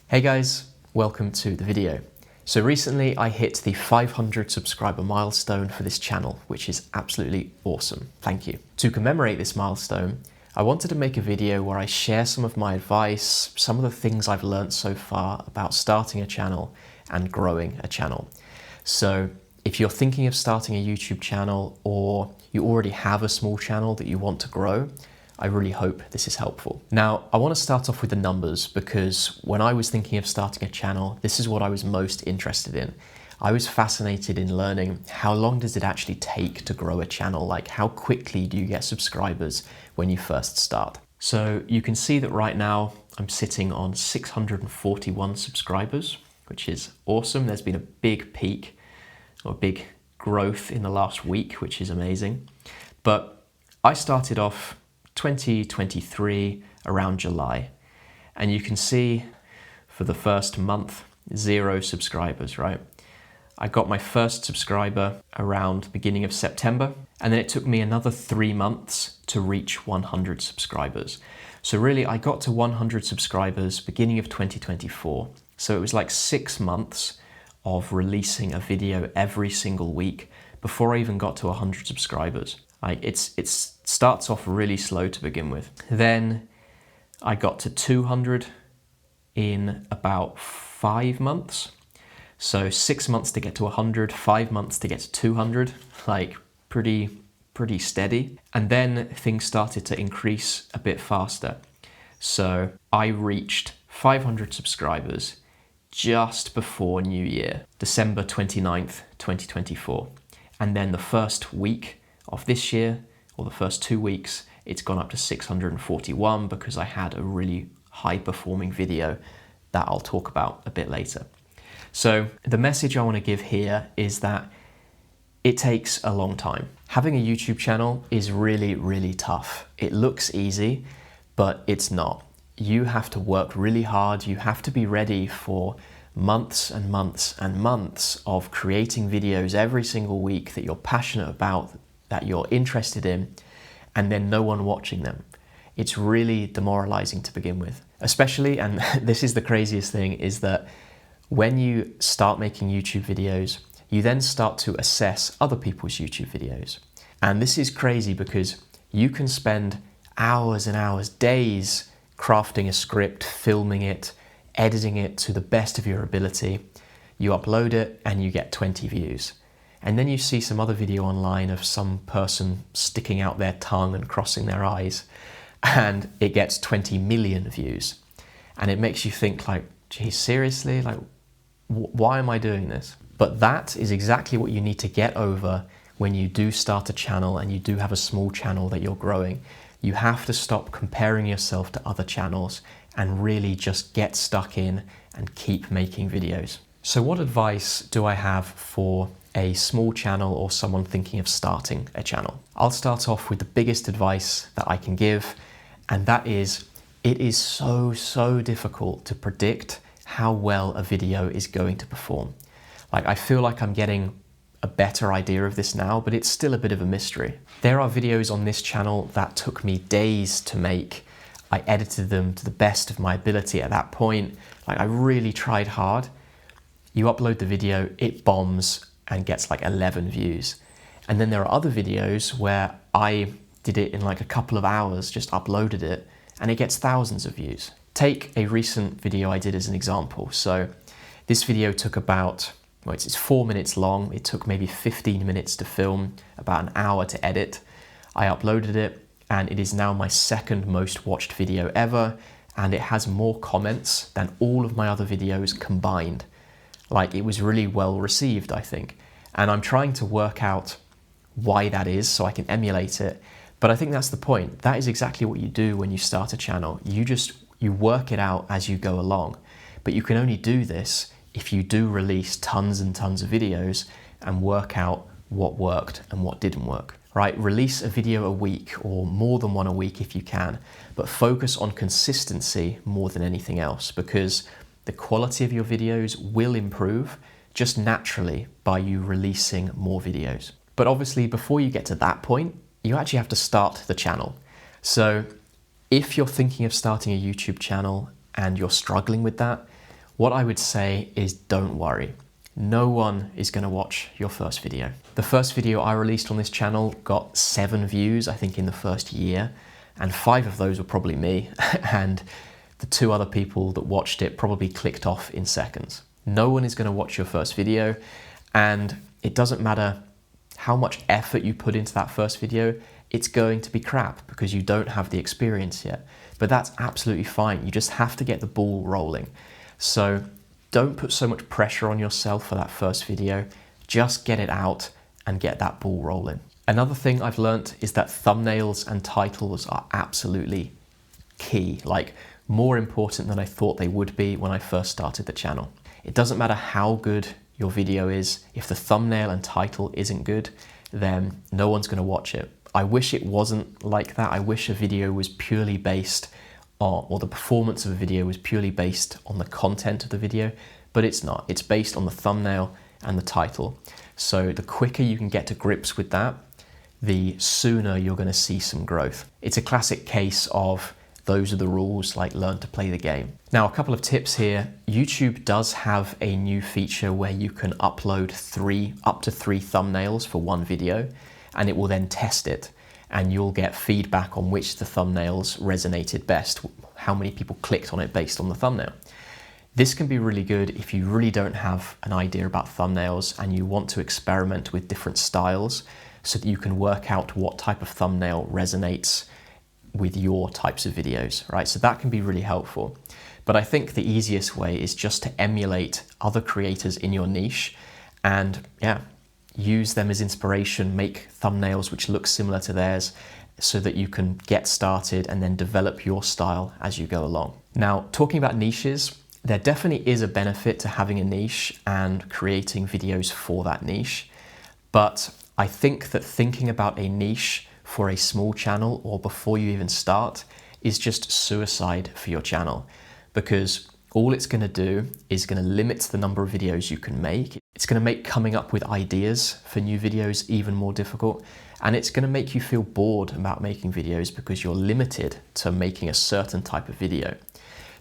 Hey guys, welcome to the video. So recently I hit the 500 subscriber milestone for this channel, which is absolutely awesome. Thank you. To commemorate this milestone, I wanted to make a video where I share some of my advice, some of the things I've learned so far about starting a channel and growing a channel. So if you're thinking of starting a YouTube channel or you already have a small channel that you want to grow, I really hope this is helpful. Now, I want to start off with the numbers because when I was thinking of starting a channel, this is what I was most interested in. I was fascinated in learning how long does it actually take to grow a channel? Like how quickly do you get subscribers when you first start? So you can see that right now I'm sitting on 641 subscribers, which is awesome. There's been a big peak or big growth in the last week, which is amazing. But I started off 2023 around July, and you can see for the first month 0 subscribers, right? I got my first subscriber around the beginning of September, and then it took me another 3 months to reach 100 subscribers. So really I got to 100 subscribers beginning of 2024. So it was like 6 months of releasing a video every single week before I even got to 100 subscribers. It starts off really slow to begin with. Then I got to 200 in about 5 months. So 6 months to get to 100, 5 months to get to 200, like pretty steady. And then things started to increase a bit faster. So I reached 500 subscribers just before New Year, December 29th, 2024. And then the first week of this year, or the first 2 weeks, it's gone up to 641 because I had a really high performing video that I'll talk about a bit later. So the message I want to give here is that it takes a long time. Having a YouTube channel is really tough. It looks easy, but it's not. You have to work really hard. You have to be ready for months and months and months of creating videos every single week that you're passionate about, that you're interested in, and then no one watching them. It's really demoralizing to begin with. Especially, and this is the craziest thing, is that when you start making YouTube videos, you then start to assess other people's YouTube videos. And this is crazy because you can spend hours and hours, days crafting a script, filming it, editing it to the best of your ability. You upload it and you get 20 views. And then you see some other video online of some person sticking out their tongue and crossing their eyes, and it gets 20 million views. And it makes you think like, geez, seriously? Like, why am I doing this? But that is exactly what you need to get over when you do start a channel and you do have a small channel that you're growing. You have to stop comparing yourself to other channels and really just get stuck in and keep making videos. So what advice do I have for a small channel or someone thinking of starting a channel? I'll start off with the biggest advice that I can give, and that is, it is so difficult to predict how well a video is going to perform. Like, I feel like I'm getting a better idea of this now, but it's still a bit of a mystery. There are videos on this channel that took me days to make. I edited them to the best of my ability at that point. Like, I really tried hard. You upload the video, it bombs and gets like 11 views. And then there are other videos where I did it in like a couple of hours, just uploaded it, and it gets thousands of views. Take a recent video I did as an example. So this video took about, well, it's 4 minutes long. It took maybe 15 minutes to film, about an hour to edit. I uploaded it, and it is now my second most watched video ever, and it has more comments than all of my other videos combined. Like, it was really well received, I think. And I'm trying to work out why that is so I can emulate it. But I think that's the point. That is exactly what you do when you start a channel. You work it out as you go along. But you can only do this if you do release tons and tons of videos and work out what worked and what didn't work, right? Release a video a week or more than one a week if you can, but focus on consistency more than anything else, because the quality of your videos will improve just naturally by you releasing more videos. But obviously, before you get to that point, you actually have to start the channel. So if you're thinking of starting a YouTube channel and you're struggling with that, What I would say is don't worry. No one is going to watch your first video. The first video I released on this channel got 7 views, I think, in the first year, and 5 of those were probably me, and the 2 other people that watched it probably clicked off in seconds. No one is going to watch your first video, and it doesn't matter how much effort you put into that first video, it's going to be crap because you don't have the experience yet. But that's absolutely fine. You just have to get the ball rolling. So don't put so much pressure on yourself for that first video. Just get it out and get that ball rolling. Another thing I've learned is that thumbnails and titles are absolutely key, like more important than I thought they would be when I first started the channel. It doesn't matter how good your video is, if the thumbnail and title isn't good, then no one's going to watch it. I wish it wasn't like that. I wish a video was purely based on, or the performance of a video was purely based on the content of the video, but it's not. It's based on the thumbnail and the title. So the quicker you can get to grips with that, the sooner you're going to see some growth. It's a classic case of those are the rules, like learn to play the game. Now, a couple of tips here. YouTube does have a new feature where you can upload up to 3 thumbnails for one video, and it will then test it, and you'll get feedback on which the thumbnails resonated best, how many people clicked on it based on the thumbnail. This can be really good if you really don't have an idea about thumbnails and you want to experiment with different styles so that you can work out what type of thumbnail resonates with your types of videos, right? So that can be really helpful. But I think the easiest way is just to emulate other creators in your niche and use them as inspiration, make thumbnails which look similar to theirs so that you can get started and then develop your style as you go along. Now, talking about niches, there definitely is a benefit to having a niche and creating videos for that niche. But I think that thinking about a niche for a small channel or before you even start is just suicide for your channel, because all it's going to do is going to limit the number of videos you can make. It's going to make coming up with ideas for new videos even more difficult, and it's going to make you feel bored about making videos because you're limited to making a certain type of video.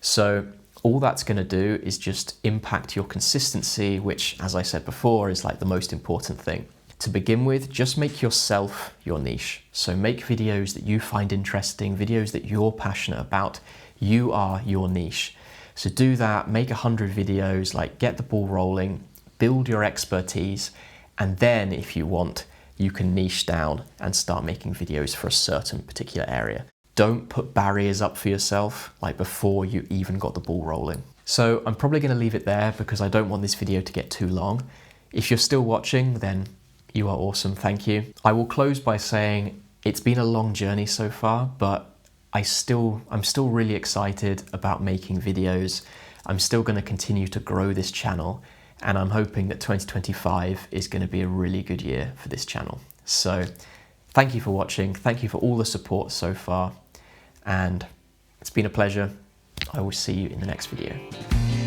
So all that's going to do is just impact your consistency, which, as I said before, is like the most important thing. To begin with, just make yourself your niche. So make videos that you find interesting, videos that you're passionate about. You are your niche. So do that, make 100 videos, like get the ball rolling, build your expertise, and then if you want, you can niche down and start making videos for a certain particular area. Don't put barriers up for yourself like before you even got the ball rolling. So I'm probably going to leave it there because I don't want this video to get too long. If you're still watching, then you are awesome, thank you. I will close by saying it's been a long journey so far, but I'm still really excited about making videos. I'm still going to continue to grow this channel, and I'm hoping that 2025 is going to be a really good year for this channel. So thank you for watching. Thank you for all the support so far, and it's been a pleasure. I will see you in the next video.